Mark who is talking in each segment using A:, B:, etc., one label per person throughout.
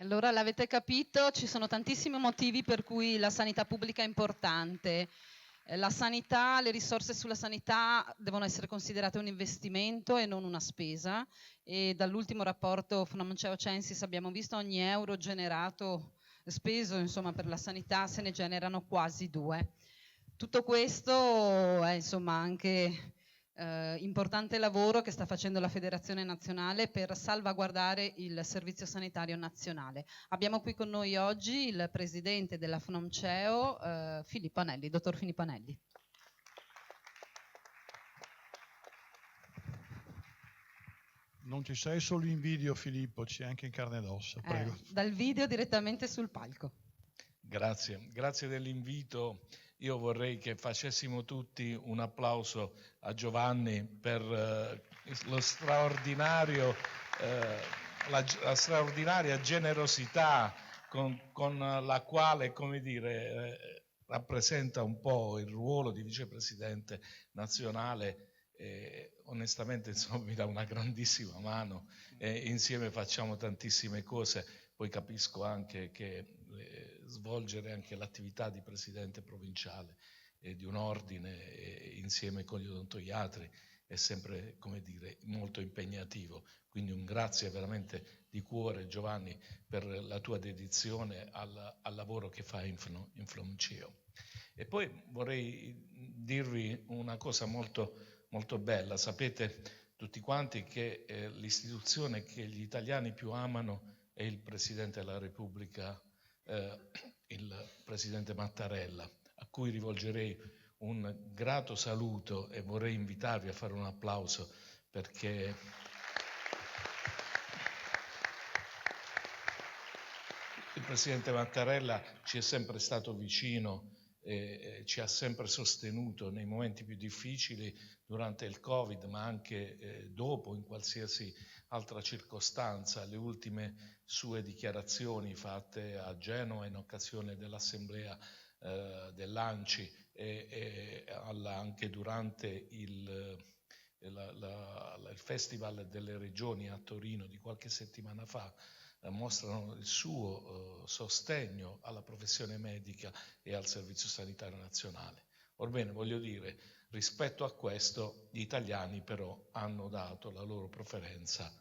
A: Allora, l'avete capito, ci sono tantissimi motivi per cui la sanità pubblica è importante. La sanità, le risorse sulla sanità devono essere considerate un investimento e non una spesa, e dall'ultimo rapporto Fnamceo Censis abbiamo visto ogni euro speso insomma, per la sanità se ne generano quasi 2. Tutto questo è insomma anche importante lavoro che sta facendo la Federazione Nazionale per salvaguardare il Servizio Sanitario Nazionale. Abbiamo qui con noi oggi il presidente della FNOMCEO, Filippo Anelli, dottor Filippo Anelli.
B: Non ci sei solo in video, Filippo, c'è anche in carne ed ossa, prego.
A: Dal video direttamente sul palco.
C: Grazie dell'invito. Io vorrei che facessimo tutti un applauso a Giovanni per la straordinaria generosità con la quale, come dire, rappresenta un po' il ruolo di vicepresidente nazionale. Onestamente insomma mi dà una grandissima mano e insieme facciamo tantissime cose. Poi capisco anche che svolgere anche l'attività di presidente provinciale di un ordine insieme con gli odontoiatri è sempre, come dire, molto impegnativo. Quindi un grazie veramente di cuore, Giovanni, per la tua dedizione al lavoro che fai in FNOMCEO. E poi vorrei dirvi una cosa molto, molto bella. Sapete tutti quanti che l'istituzione che gli italiani più amano è il Presidente della Repubblica, il Presidente Mattarella, a cui rivolgerei un grato saluto e vorrei invitarvi a fare un applauso perché il Presidente Mattarella ci è sempre stato vicino, ci ha sempre sostenuto nei momenti più difficili durante il Covid, ma anche dopo, in qualsiasi altra circostanza. Le ultime sue dichiarazioni fatte a Genova in occasione dell'assemblea dell'ANCI e anche durante il Festival delle Regioni a Torino di qualche settimana fa, mostrano il suo sostegno alla professione medica e al Servizio Sanitario Nazionale. Orbene, voglio dire, rispetto a questo, gli italiani però hanno dato la loro preferenza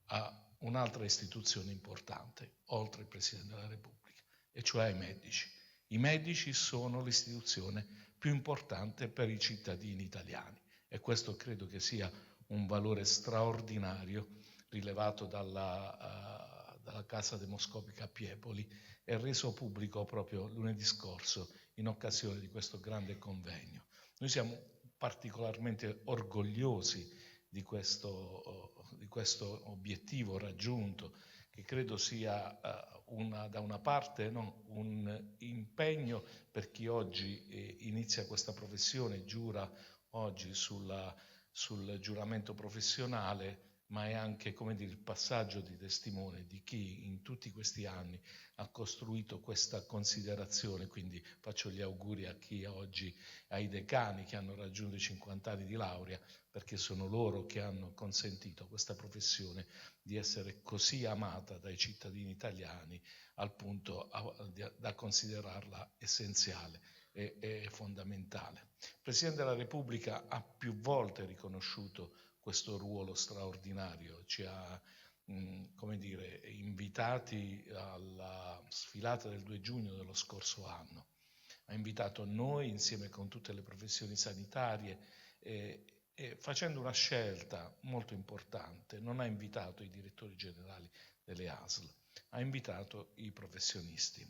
C: a un'altra istituzione importante, oltre il Presidente della Repubblica, e cioè ai medici. I medici sono l'istituzione più importante per i cittadini italiani e questo credo che sia un valore straordinario rilevato dalla Casa Demoscopica a Piepoli e reso pubblico proprio lunedì scorso in occasione di questo grande convegno. Noi siamo particolarmente orgogliosi di questo obiettivo raggiunto, che credo sia da una parte un impegno per chi oggi inizia questa professione, giura oggi sul giuramento professionale, ma è anche, come dire, il passaggio di testimone di chi in tutti questi anni ha costruito questa considerazione. Quindi faccio gli auguri a chi oggi, ai decani che hanno raggiunto i 50 anni di laurea, perché sono loro che hanno consentito a questa professione di essere così amata dai cittadini italiani al punto da considerarla essenziale e fondamentale. Il Presidente della Repubblica ha più volte riconosciuto questo ruolo straordinario, ci ha come dire, invitati alla sfilata del 2 giugno dello scorso anno, ha invitato noi insieme con tutte le professioni sanitarie e facendo una scelta molto importante, non ha invitato i direttori generali delle ASL, ha invitato i professionisti,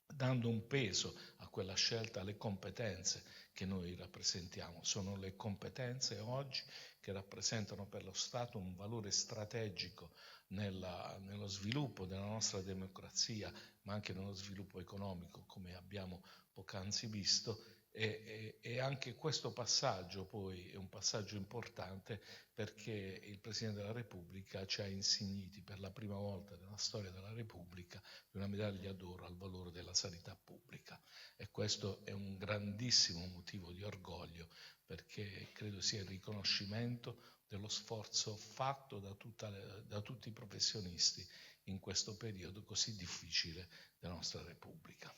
C: dando un peso a quella scelta alle competenze che noi rappresentiamo. Sono le competenze oggi che rappresentano per lo Stato un valore strategico nello sviluppo della nostra democrazia, ma anche nello sviluppo economico, come abbiamo poc'anzi visto, E anche questo passaggio poi è un passaggio importante, perché il Presidente della Repubblica ci ha insigniti per la prima volta nella storia della Repubblica di una medaglia d'oro al valore della sanità pubblica, e questo è un grandissimo motivo di orgoglio, perché credo sia il riconoscimento dello sforzo fatto da tutti i professionisti in questo periodo così difficile della nostra Repubblica.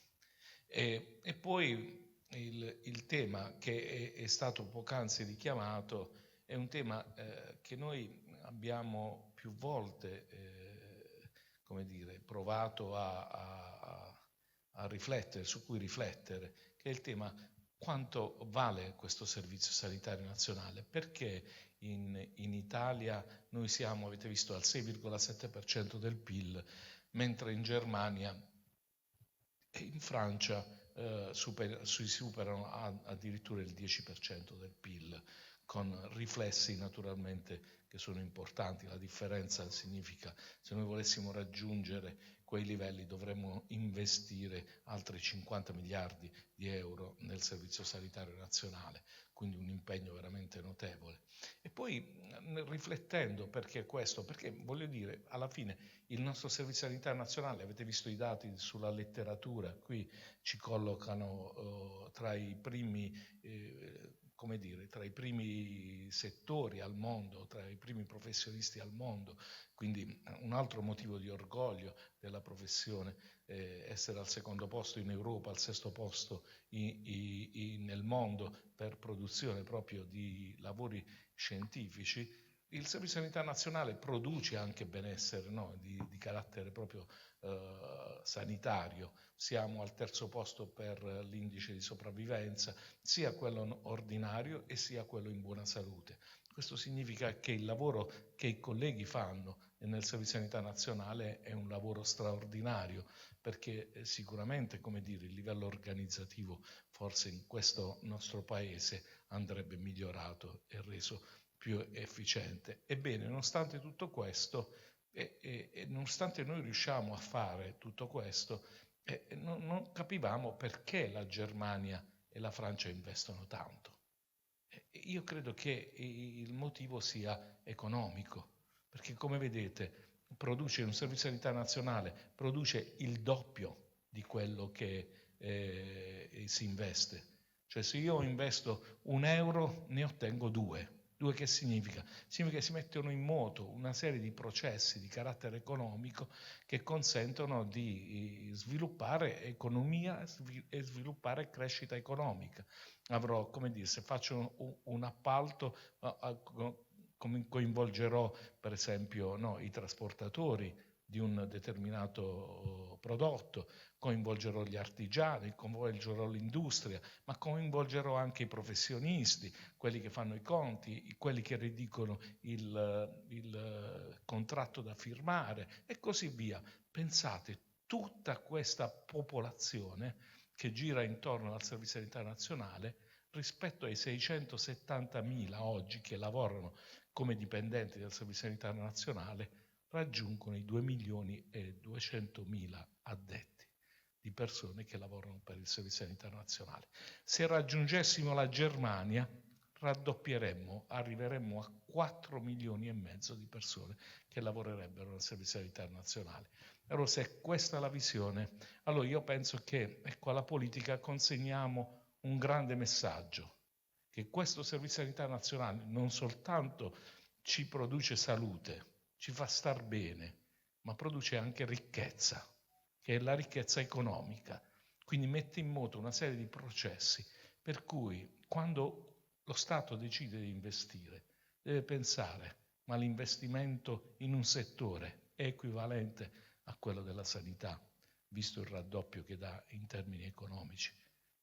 C: E poi il tema che è stato poc'anzi richiamato è un tema che noi abbiamo più volte provato a riflettere, su cui riflettere, che è il tema: quanto vale questo servizio sanitario nazionale? Perché in Italia noi siamo, avete visto, al 6,7% del PIL, mentre in Germania e in Francia si superano addirittura il 10% del PIL, con riflessi naturalmente che sono importanti. La differenza significa, se noi volessimo raggiungere quei livelli, dovremmo investire altri 50 miliardi di euro nel servizio sanitario nazionale, quindi un impegno veramente notevole. E poi riflettendo, perché questo? Perché voglio dire, alla fine il nostro servizio sanitario nazionale, avete visto i dati sulla letteratura, qui ci collocano tra i primi tra i primi settori al mondo, tra i primi professionisti al mondo, quindi un altro motivo di orgoglio della professione, essere al secondo posto in Europa, al sesto posto nel mondo per produzione proprio di lavori scientifici. Il Servizio Sanità Nazionale produce anche benessere, no? di carattere proprio sanitario. Siamo al terzo posto per l'indice di sopravvivenza, sia quello ordinario e sia quello in buona salute. Questo significa che il lavoro che i colleghi fanno nel Servizio Sanità Nazionale è un lavoro straordinario, perché sicuramente, il livello organizzativo forse in questo nostro paese andrebbe migliorato e reso più efficiente. Ebbene, nonostante tutto questo, e nonostante noi riusciamo a fare tutto questo, non capivamo perché la Germania e la Francia investono tanto. Io credo che il motivo sia economico, perché come vedete produce un servizio sanitario nazionale, produce il doppio di quello che si investe. Cioè, se io investo €1 ne ottengo 2. 2 che significa? Significa che si mettono in moto una serie di processi di carattere economico che consentono di sviluppare economia e sviluppare crescita economica. Avrò, se faccio un appalto, coinvolgerò per esempio i trasportatori di un determinato prodotto, coinvolgerò gli artigiani, coinvolgerò l'industria, ma coinvolgerò anche i professionisti, quelli che fanno i conti, quelli che redigono il contratto da firmare e così via. Pensate, tutta questa popolazione che gira intorno al Servizio Sanitario Nazionale, rispetto ai 670.000 oggi che lavorano come dipendenti del Servizio Sanitario Nazionale, raggiungono i 2.200.000 addetti di persone che lavorano per il Servizio Sanitario Nazionale. Se raggiungessimo la Germania, raddoppieremmo, arriveremmo a 4,5 milioni di persone che lavorerebbero nel Servizio Sanitario Nazionale. Allora, se questa è la visione, allora io penso che alla politica consegniamo un grande messaggio, che questo Servizio Sanitario Nazionale non soltanto ci produce salute, ci fa star bene, ma produce anche ricchezza, che è la ricchezza economica. Quindi mette in moto una serie di processi per cui quando lo Stato decide di investire, deve pensare: ma l'investimento in un settore è equivalente a quello della sanità, visto il raddoppio che dà in termini economici?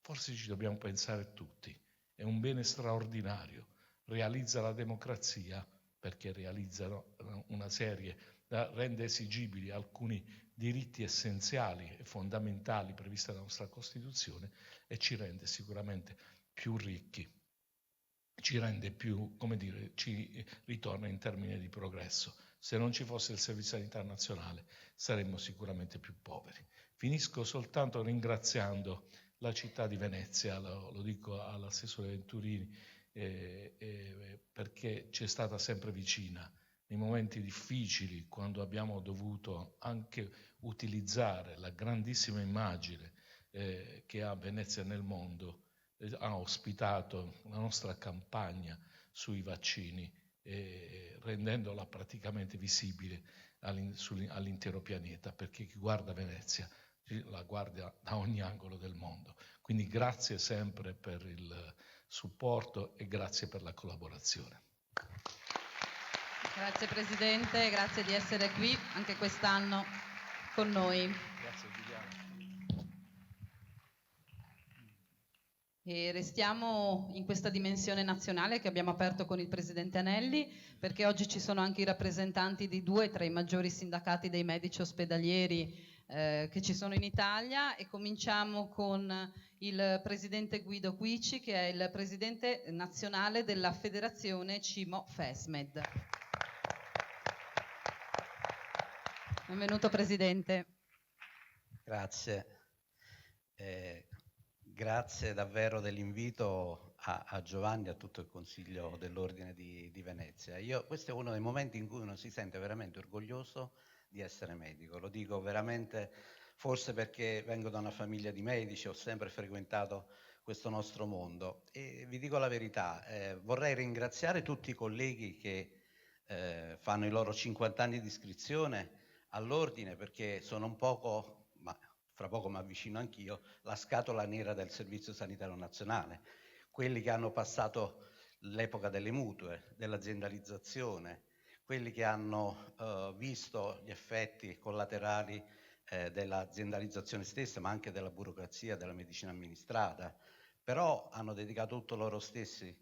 C: Forse ci dobbiamo pensare tutti. È un bene straordinario, realizza la democrazia, perché realizzano una serie, rende esigibili alcuni diritti essenziali e fondamentali previsti dalla nostra Costituzione, e ci rende sicuramente più ricchi, ci rende più, ci ritorna in termini di progresso. Se non ci fosse il Servizio Sanitario Nazionale saremmo sicuramente più poveri. Finisco soltanto ringraziando la città di Venezia, lo dico all'assessore Venturini, perché ci è stata sempre vicina nei momenti difficili, quando abbiamo dovuto anche utilizzare la grandissima immagine che ha Venezia nel mondo, ha ospitato la nostra campagna sui vaccini, rendendola praticamente visibile all'intero pianeta, perché chi guarda Venezia la guarda da ogni angolo del mondo. Quindi grazie sempre per il supporto e grazie per la collaborazione.
A: Grazie Presidente, grazie di essere qui anche quest'anno con noi.
C: Grazie Giuliano.
A: E restiamo in questa dimensione nazionale che abbiamo aperto con il Presidente Anelli, perché oggi ci sono anche i rappresentanti di 2 tra i maggiori sindacati dei medici ospedalieri che ci sono in Italia, e cominciamo con il Presidente Guido Quici, che è il Presidente nazionale della Federazione CIMO FESMED. Benvenuto Presidente.
D: Grazie. Grazie davvero dell'invito a Giovanni e a tutto il Consiglio dell'Ordine di Venezia. Questo è uno dei momenti in cui uno si sente veramente orgoglioso di essere medico. Lo dico veramente, forse perché vengo da una famiglia di medici, ho sempre frequentato questo nostro mondo. E vi dico la verità, vorrei ringraziare tutti i colleghi che fanno i loro 50 anni di iscrizione all'Ordine, perché sono un poco, ma fra poco mi avvicino anch'io, la scatola nera del Servizio Sanitario Nazionale, quelli che hanno passato l'epoca delle mutue, dell'aziendalizzazione, quelli che hanno visto gli effetti collaterali dell'aziendalizzazione stessa, ma anche della burocrazia, della medicina amministrata, però hanno dedicato tutto loro stessi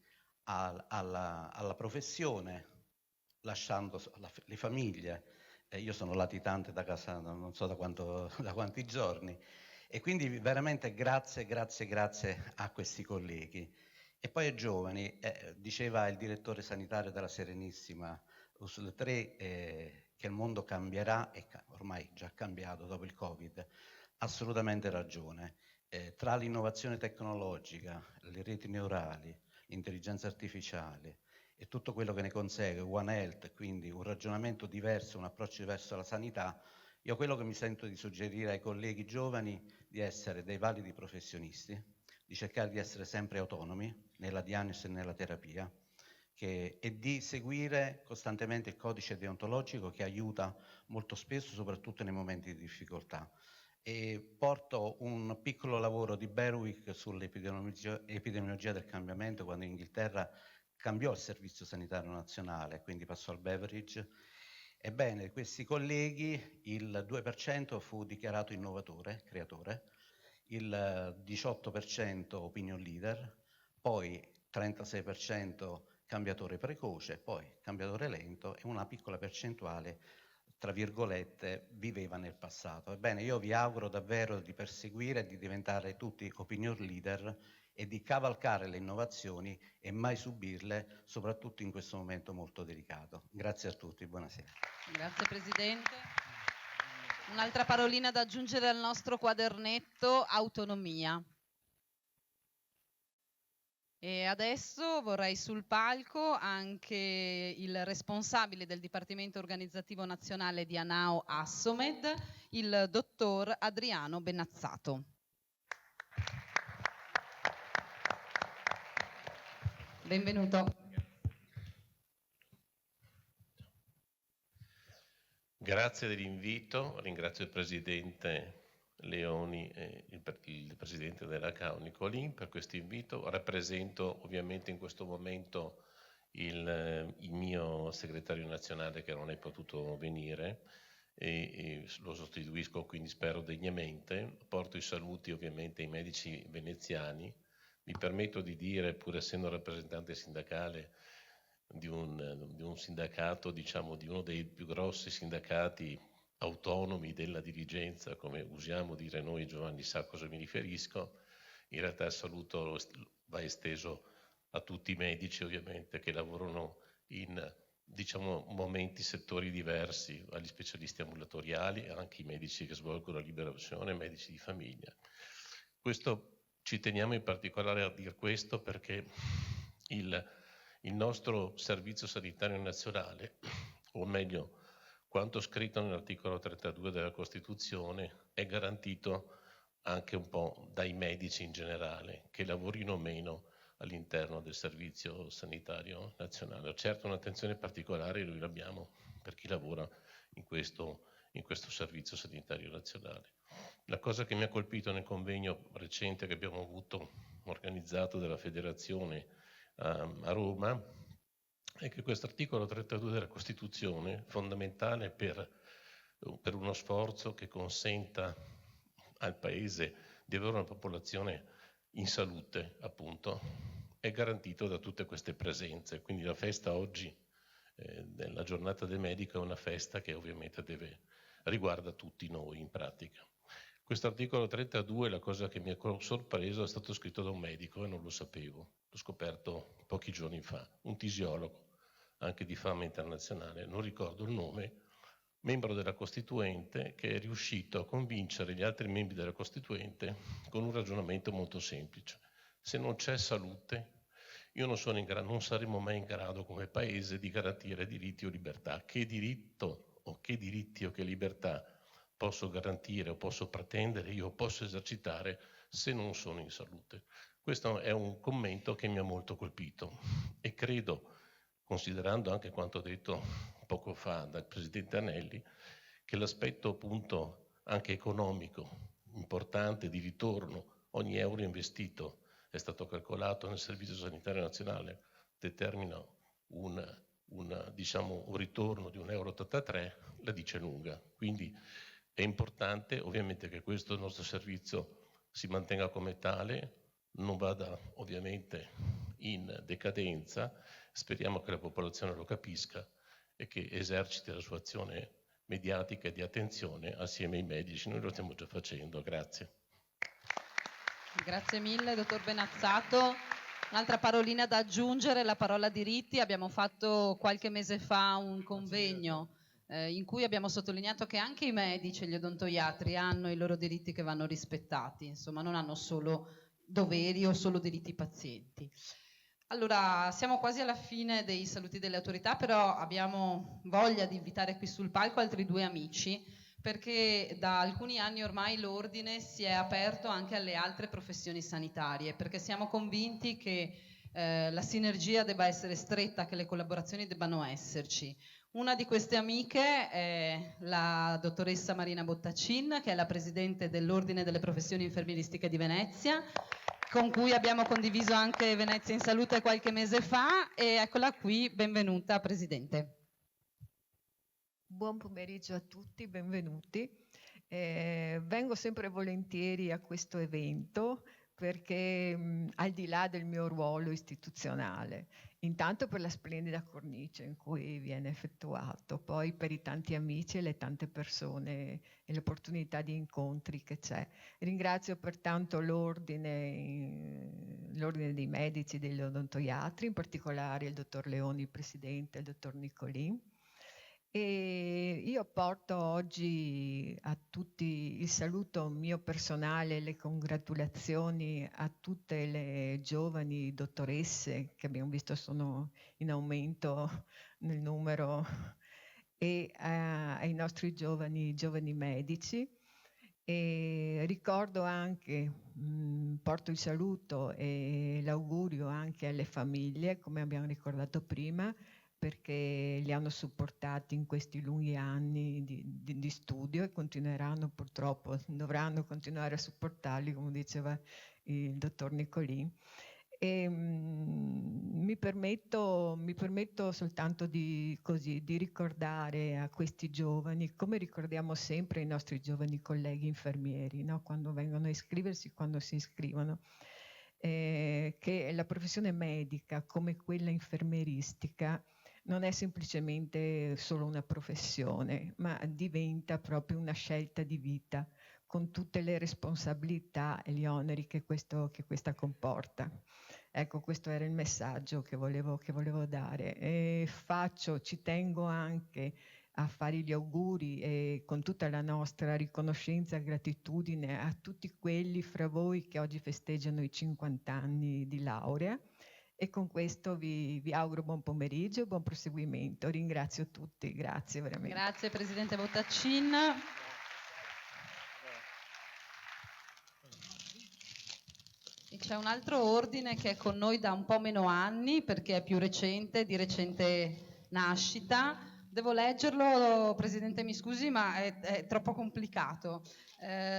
D: alla professione, lasciando le famiglie. Io sono latitante da casa non so da quanti giorni, e quindi veramente grazie a questi colleghi. E poi ai giovani, diceva il direttore sanitario della Serenissima Ursula 3 che il mondo cambierà, e ormai già cambiato dopo il Covid. Assolutamente ragione. Tra l'innovazione tecnologica, le reti neurali, l'intelligenza artificiale e tutto quello che ne consegue, One Health, quindi un ragionamento diverso, un approccio diverso alla sanità, io quello che mi sento di suggerire ai colleghi giovani di essere dei validi professionisti, di cercare di essere sempre autonomi nella diagnosi e nella terapia, e di seguire costantemente il codice deontologico che aiuta molto spesso, soprattutto nei momenti di difficoltà. E porto un piccolo lavoro di Berwick sull'epidemiologia del cambiamento, quando in Inghilterra cambiò il Servizio Sanitario Nazionale, quindi passò al Beveridge. Ebbene, questi colleghi, il 2% fu dichiarato innovatore, creatore, il 18% opinion leader, poi 36% cambiatore precoce, poi cambiatore lento, e una piccola percentuale, tra virgolette, viveva nel passato. Ebbene, io vi auguro davvero di perseguire e di diventare tutti opinion leader e di cavalcare le innovazioni e mai subirle, soprattutto in questo momento molto delicato. Grazie a tutti, buonasera.
A: Grazie Presidente. Un'altra parolina da aggiungere al nostro quadernetto: autonomia. E adesso vorrei sul palco anche il responsabile del Dipartimento Organizzativo Nazionale di Anao Assomed, il dottor Adriano Benazzato. Benvenuto.
E: Grazie dell'invito, ringrazio il Presidente Leoni e il Presidente della CAO Nicolin per questo invito. Rappresento ovviamente in questo momento il mio segretario nazionale che non è potuto venire e lo sostituisco, quindi spero degnamente. Porto i saluti ovviamente ai medici veneziani. Mi permetto di dire, pur essendo rappresentante sindacale di un sindacato, diciamo di uno dei più grossi sindacati autonomi della dirigenza, come usiamo dire noi, Giovanni sa a cosa mi riferisco, in realtà il saluto va esteso a tutti i medici ovviamente che lavorano in momenti, settori diversi, agli specialisti ambulatoriali, anche i medici che svolgono la liberazione, medici di famiglia. Questo Ci teniamo in particolare a dire questo perché il nostro Servizio Sanitario Nazionale, o meglio, quanto scritto nell'articolo 32 della Costituzione, è garantito anche un po' dai medici in generale, che lavorino o meno all'interno del Servizio Sanitario Nazionale. Certo, un'attenzione particolare noi l'abbiamo per chi lavora in questo Servizio Sanitario Nazionale. La cosa che mi ha colpito nel convegno recente che abbiamo avuto organizzato dalla Federazione a Roma è che questo articolo 32 della Costituzione, fondamentale per uno sforzo che consenta al Paese di avere una popolazione in salute, appunto, è garantito da tutte queste presenze. Quindi la festa oggi, della giornata del medico, è una festa che ovviamente riguarda tutti noi in pratica. Questo articolo 32, la cosa che mi ha sorpreso, è stato scritto da un medico e non lo sapevo, l'ho scoperto pochi giorni fa, un tisiologo, anche di fama internazionale, non ricordo il nome, membro della Costituente, che è riuscito a convincere gli altri membri della Costituente con un ragionamento molto semplice. Se non c'è salute, io non saremo mai in grado come Paese di garantire diritti o libertà. Che diritto o che diritti o che libertà posso garantire o posso pretendere, io posso esercitare se non sono in salute? Questo è un commento che mi ha molto colpito e credo, considerando anche quanto detto poco fa dal Presidente Anelli, che l'aspetto appunto anche economico importante di ritorno, ogni euro investito è stato calcolato nel Servizio Sanitario Nazionale, determina un ritorno di 1,83 euro, la dice lunga. Quindi è importante ovviamente che questo nostro servizio si mantenga come tale, non vada ovviamente in decadenza, speriamo che la popolazione lo capisca e che eserciti la sua azione mediatica e di attenzione assieme ai medici. Noi lo stiamo già facendo, grazie.
A: Grazie mille, dottor Benazzato. Un'altra parolina da aggiungere, la parola diritti. Abbiamo fatto qualche mese fa un convegno in cui abbiamo sottolineato che anche i medici e gli odontoiatri hanno i loro diritti che vanno rispettati, insomma non hanno solo doveri o solo diritti pazienti. Allora, siamo quasi alla fine dei saluti delle autorità, però abbiamo voglia di invitare qui sul palco altri due amici, perché da alcuni anni ormai l'Ordine si è aperto anche alle altre professioni sanitarie, perché siamo convinti che la sinergia debba essere stretta, che le collaborazioni debbano esserci. Una di queste amiche è la dottoressa Marina Bottacin, che è la presidente dell'Ordine delle Professioni Infermieristiche di Venezia, con cui abbiamo condiviso anche Venezia in Salute qualche mese fa, e eccola qui, benvenuta Presidente.
F: Buon pomeriggio a tutti, benvenuti. Vengo sempre volentieri a questo evento perché al di là del mio ruolo istituzionale, intanto per la splendida cornice in cui viene effettuato, poi per i tanti amici e le tante persone e l'opportunità di incontri che c'è. Ringrazio pertanto l'ordine dei medici e degli odontoiatri, in particolare il dottor Leoni, presidente, e il dottor Nicolin. E io porto oggi a tutti il saluto mio personale, le congratulazioni a tutte le giovani dottoresse che abbiamo visto sono in aumento nel numero e ai nostri giovani medici. E ricordo anche, porto il saluto e l'augurio anche alle famiglie, come abbiamo ricordato prima, perché li hanno supportati in questi lunghi anni di studio e continueranno purtroppo, dovranno continuare a supportarli, come diceva il dottor Nicolin. E, mi permetto soltanto di ricordare a questi giovani, come ricordiamo sempre i nostri giovani colleghi infermieri, no? Quando vengono a iscriversi, quando si iscrivono, che la professione medica come quella infermieristica non è semplicemente solo una professione, ma diventa proprio una scelta di vita, con tutte le responsabilità e gli oneri che questa comporta. Ecco, questo era il messaggio che volevo dare. E ci tengo anche a fare gli auguri e con tutta la nostra riconoscenza e gratitudine a tutti quelli fra voi che oggi festeggiano i 50 anni di laurea. E con questo vi auguro buon pomeriggio e buon proseguimento. Ringrazio tutti, grazie veramente.
A: Grazie Presidente Bottaccin. E c'è un altro ordine che è con noi da un po' meno anni perché è più recente, di recente nascita. Devo leggerlo, Presidente, mi scusi, ma è troppo complicato.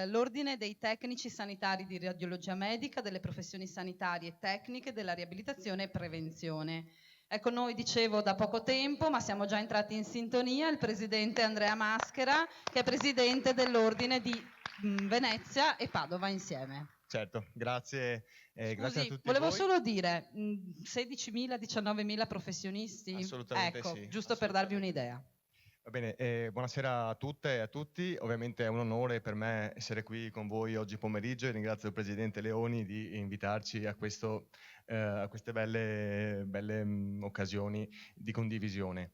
A: L'ordine dei tecnici sanitari di radiologia medica, delle professioni sanitarie e tecniche, della riabilitazione e prevenzione. È con noi, dicevo, da poco tempo, ma siamo già entrati in sintonia, il Presidente Andrea Maschera, che è Presidente dell'Ordine di Venezia e Padova insieme.
G: Certo, grazie, grazie a tutti
A: volevo
G: voi.
A: solo dire, 16.000, 19.000 professionisti?
G: Assolutamente
A: ecco,
G: sì,
A: giusto per darvi un'idea.
G: Va bene, buonasera a tutte e a tutti. Ovviamente è un onore per me essere qui con voi oggi pomeriggio e ringrazio il Presidente Leoni di invitarci a queste belle occasioni di condivisione.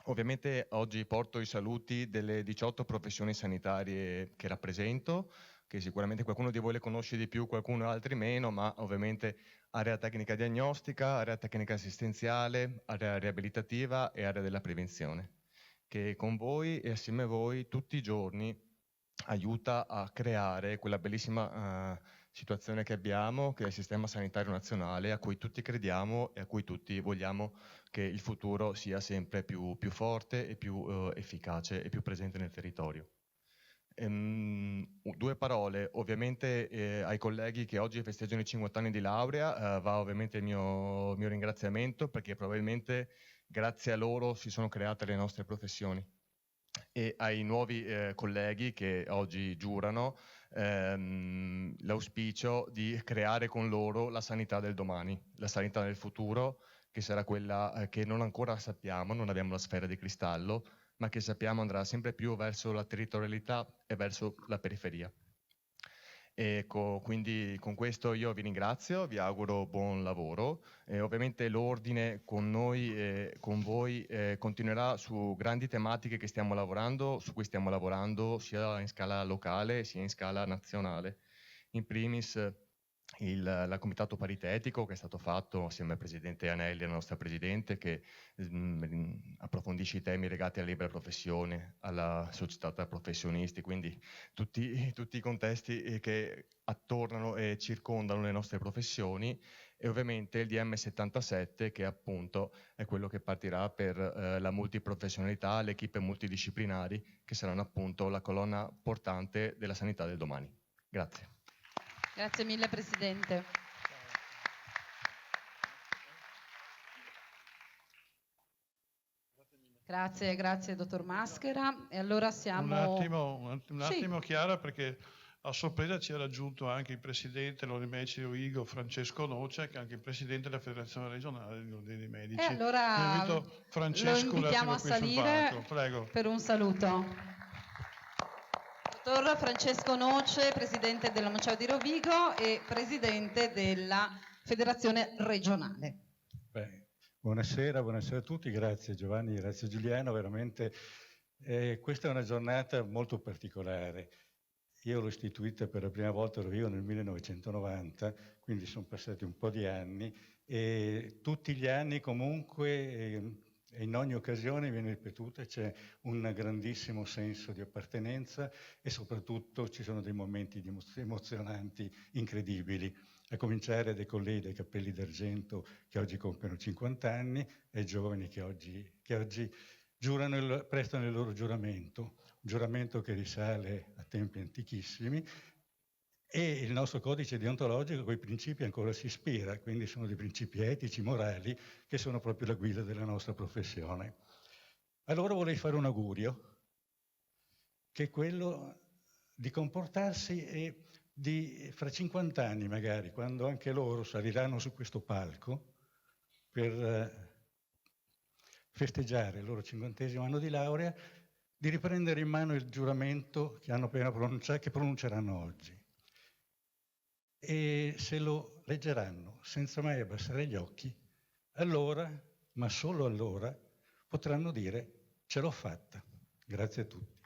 G: Ovviamente oggi porto i saluti delle 18 professioni sanitarie che rappresento, che sicuramente qualcuno di voi le conosce di più, qualcuno altri meno, ma ovviamente area tecnica diagnostica, area tecnica assistenziale, area riabilitativa e area della prevenzione, che con voi e assieme a voi tutti i giorni aiuta a creare quella bellissima situazione che abbiamo, che è il sistema sanitario nazionale, a cui tutti crediamo e a cui tutti vogliamo che il futuro sia sempre più forte e più efficace e più presente nel territorio. Due parole, ovviamente ai colleghi che oggi festeggiano i 50 anni di laurea, va ovviamente il mio ringraziamento, perché probabilmente grazie a loro si sono create le nostre professioni. E ai nuovi colleghi che oggi giurano, l'auspicio di creare con loro la sanità del domani, la sanità del futuro, che sarà quella che non ancora sappiamo, non abbiamo la sfera di cristallo, ma che sappiamo andrà sempre più verso la territorialità e verso la periferia. Ecco, quindi con questo io vi ringrazio, vi auguro buon lavoro. Ovviamente l'ordine con noi e con voi continuerà su grandi tematiche che stiamo lavorando, su cui stiamo lavorando sia in scala locale sia in scala nazionale. In primis il comitato paritetico che è stato fatto assieme al Presidente Anelli e alla nostra Presidente, che approfondisce i temi legati alla libera professione, alla società tra professionisti, quindi tutti i contesti che attornano e circondano le nostre professioni, e ovviamente il DM77 che appunto è quello che partirà per la multiprofessionalità, le equipe multidisciplinari che saranno appunto la colonna portante della sanità del domani. Grazie.
A: Grazie mille Presidente. Grazie dottor Maschera. E allora siamo...
B: Un attimo Chiara, perché a sorpresa ci ha raggiunto anche il Presidente Lorimeci Rovigo, Francesco Noce, che è anche il Presidente della Federazione Regionale dei Medici.
A: E allora lo invitiamo a salire per un saluto. Dottor Francesco Noce, Presidente dell'Omaceo di Rovigo e Presidente della Federazione Regionale.
H: Buonasera a tutti, grazie Giovanni, grazie Giuliano, veramente questa è una giornata molto particolare. Io l'ho istituita per la prima volta a Rovigo nel 1990, quindi sono passati un po' di anni e tutti gli anni comunque in ogni occasione viene ripetuta, c'è un grandissimo senso di appartenenza e soprattutto ci sono dei momenti emozionanti incredibili, a cominciare dai colleghi dei Cappelli d'Argento che oggi compiono 50 anni e ai giovani che oggi prestano il loro giuramento, un giuramento che risale a tempi antichissimi, e il nostro codice deontologico con i principi ancora si ispira, quindi sono dei principi etici, morali, che sono proprio la guida della nostra professione. Allora vorrei fare un augurio, che è quello di comportarsi e fra 50 anni magari, quando anche loro saliranno su questo palco per festeggiare il loro 50° anno di laurea, di riprendere in mano il giuramento che hanno appena pronunciato, che pronunceranno oggi. E se lo leggeranno senza mai abbassare gli occhi, allora, ma solo allora, potranno dire ce l'ho fatta. Grazie a tutti.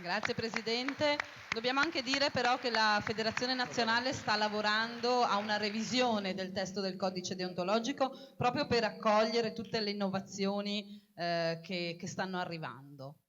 A: Grazie Presidente. Dobbiamo anche dire però che la Federazione Nazionale sta lavorando a una revisione del testo del codice deontologico proprio per accogliere tutte le innovazioni che stanno arrivando.